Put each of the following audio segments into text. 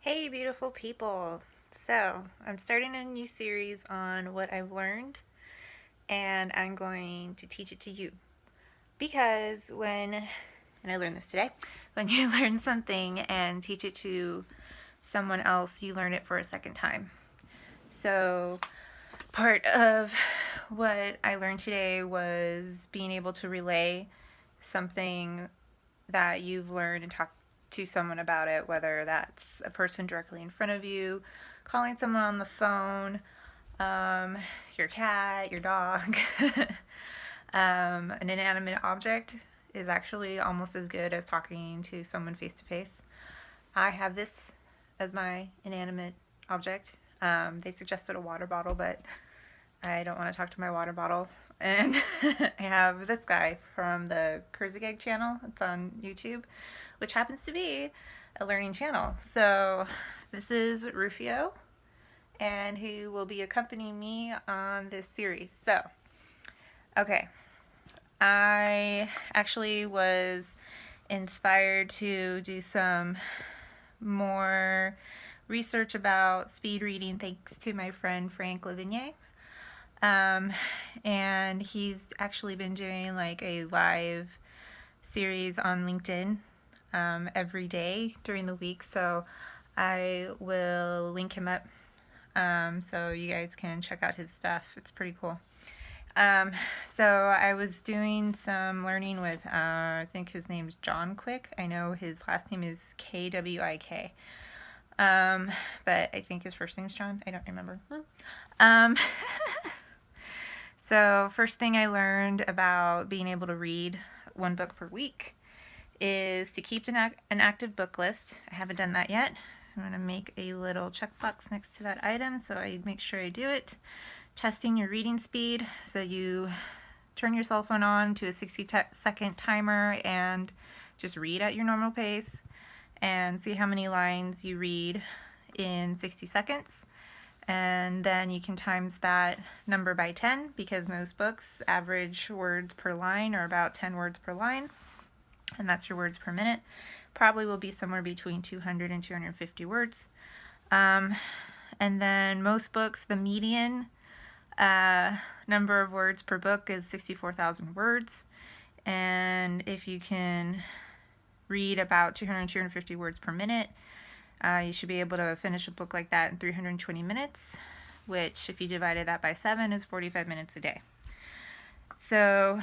Hey, beautiful people. So, I'm starting a new series on what I've learned, and I'm going to teach it to you. Because and I learned this today, when you learn something and teach it to someone else, you learn it for a second time. So, part of what I learned today was being able to relay something that you've learned and talk to someone about it, whether that's a person directly in front of you, calling someone on the phone, your cat, your dog. An inanimate object is actually almost as good as talking to someone face to face. I have this as my inanimate object. They suggested a water bottle, but I don't want to talk to my water bottle. And I have this guy from the Kurzgesagt channel. It's on YouTube, which happens to be a learning channel. So this is Rufio, and he will be accompanying me on this series. So, okay. I actually was inspired to do some more research about speed reading thanks to my friend Frank Lavigne. And he's actually been doing like a live series on LinkedIn every day during the week. So I will link him up so you guys can check out his stuff. It's pretty cool. So I was doing some learning with, I think his name's John Kwik. I know his last name is Kwik. But I think his first name's John. I don't remember. So first thing I learned about being able to read one book per week is to keep an active book list. I haven't done that yet. I'm going to make a little checkbox next to that item so I make sure I do it. Testing your reading speed. So you turn your cell phone on to a 60-second timer and just read at your normal pace and see how many lines you read in 60 seconds. And then you can times that number by 10 because most books average words per line are about 10 words per line. And that's your words per minute. Probably will be somewhere between 200 and 250 words. And then most books, the median number of words per book is 64,000 words. And if you can read about 200 and 250 words per minute, you should be able to finish a book like that in 320 minutes, which if you divided that by 7 is 45 minutes a day. So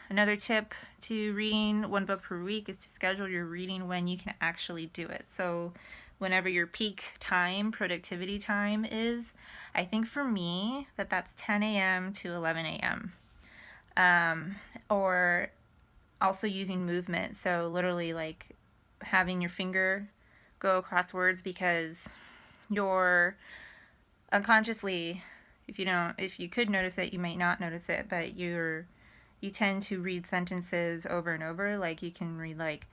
another tip to reading one book per week is to schedule your reading when you can actually do it. So whenever your peak time, productivity time is, I think for me that's 10 a.m. to 11 a.m. Or also using movement. So literally like having your finger go across words because you're unconsciously, if you could notice it, you might not notice it, but you tend to read sentences over and over. Like you can read like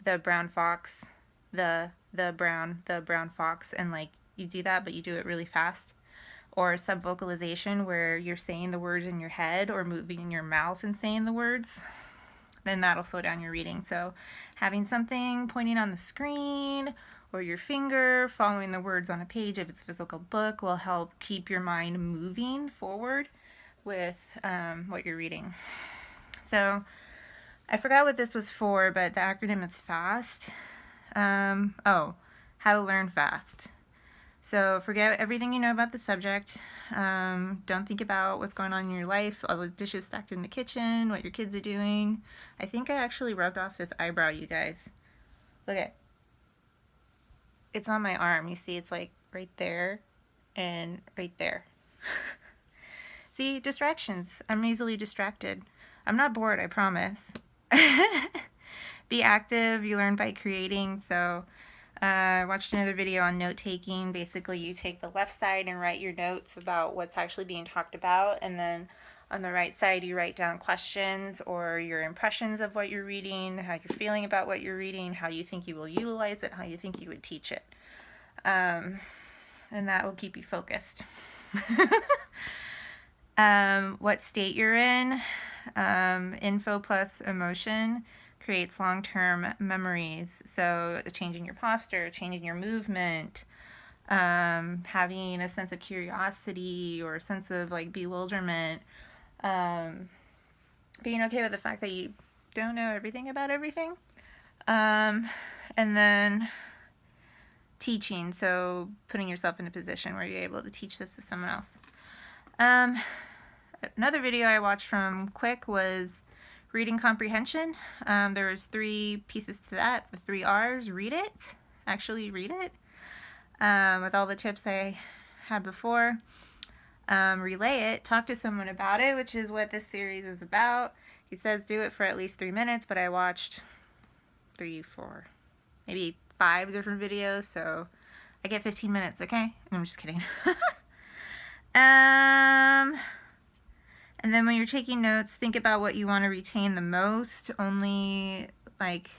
the brown fox, the brown fox, and like you do that, but you do it really fast. Or subvocalization where you're saying the words in your head or moving your mouth and saying the words, then that'll slow down your reading. So having something pointing on the screen or your finger following the words on a page if it's a physical book will help keep your mind moving forward with what you're reading. So I forgot what this was for, but the acronym is FAST. How to learn fast. So forget everything you know about the subject. Don't think about what's going on in your life, all the dishes stacked in the kitchen, what your kids are doing. I think I actually rubbed off this eyebrow, you guys. Look at it. It's on my arm. You see, it's like right there and right there. See, distractions. I'm easily distracted. I'm not bored, I promise. Be active. You learn by creating. So I watched another video on note taking. Basically, you take the left side and write your notes about what's actually being talked about, and then on the right side, you write down questions or your impressions of what you're reading, how you're feeling about what you're reading, how you think you will utilize it, how you think you would teach it. And that will keep you focused. What state you're in, info plus emotion. creates long-term memories. So changing your posture, changing your movement, having a sense of curiosity or a sense of like bewilderment, being okay with the fact that you don't know everything about everything, and then teaching, so putting yourself in a position where you're able to teach this to someone else. Another video I watched from Kwik was reading comprehension. There was 3 pieces to that. The 3 R's: read it, actually read it, with all the tips I had before. Relay it, talk to someone about it, which is what this series is about. He says do it for at least 3 minutes, but I watched 3, 4, maybe 5 different videos, so I get 15 minutes, okay? I'm just kidding. And then when you're taking notes, think about what you want to retain the most. Only, like,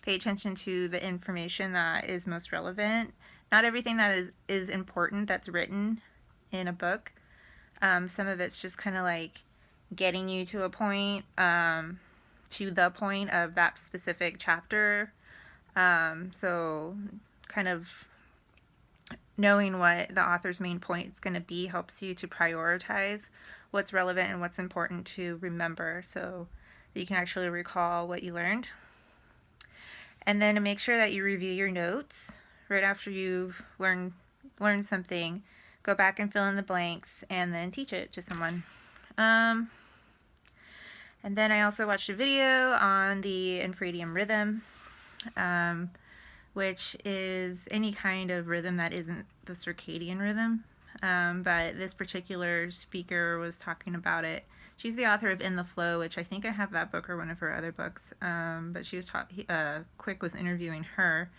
pay attention to the information that is most relevant. Not everything that is important that's written in a book. Some of it's just kind of like getting you to a point, to the point of that specific chapter. So kind of knowing what the author's main point is going to be helps you to prioritize what's relevant and what's important to remember so that you can actually recall what you learned. And then to make sure that you review your notes right after you've learned something. Go back and fill in the blanks and then teach it to someone. And then I also watched a video on the infradian rhythm, which is any kind of rhythm that isn't the circadian rhythm. But this particular speaker was talking about it. She's the author of In the Flow, which I think I have that book or one of her other books. But she was Kwik was interviewing her,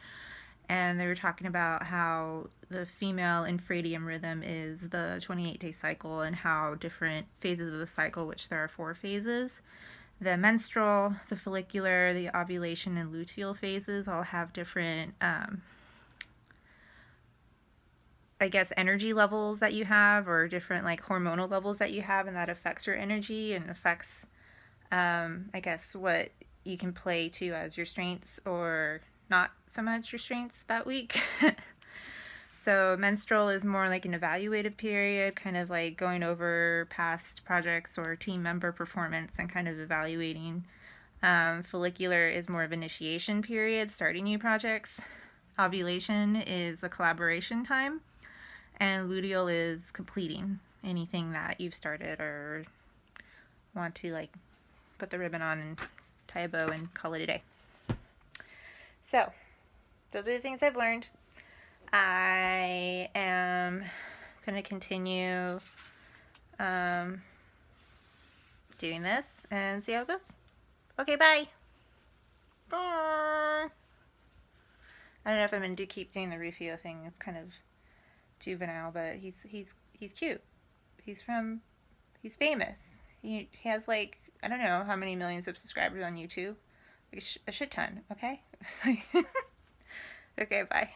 and they were talking about how the female infradian rhythm is the 28-day cycle and how different phases of the cycle, which there are 4 phases, the menstrual, the follicular, the ovulation, and luteal phases all have different, I guess, energy levels that you have, or different like hormonal levels that you have, and that affects your energy and affects, I guess, what you can play to as your strengths or not so much your strengths that week. So menstrual is more like an evaluative period, kind of like going over past projects or team member performance and kind of evaluating. Follicular is more of initiation period, starting new projects. Ovulation is a collaboration time. And luteal is completing anything that you've started or want to like put the ribbon on and tie a bow and call it a day. So, those are the things I've learned. I am going to continue doing this and see how it goes. Okay, bye. Bye. I don't know if I'm going to keep doing the Rufio thing. It's kind of juvenile, but he's cute. He's famous. He has like, I don't know how many millions of subscribers on YouTube. Like a shit ton, okay? Okay, bye.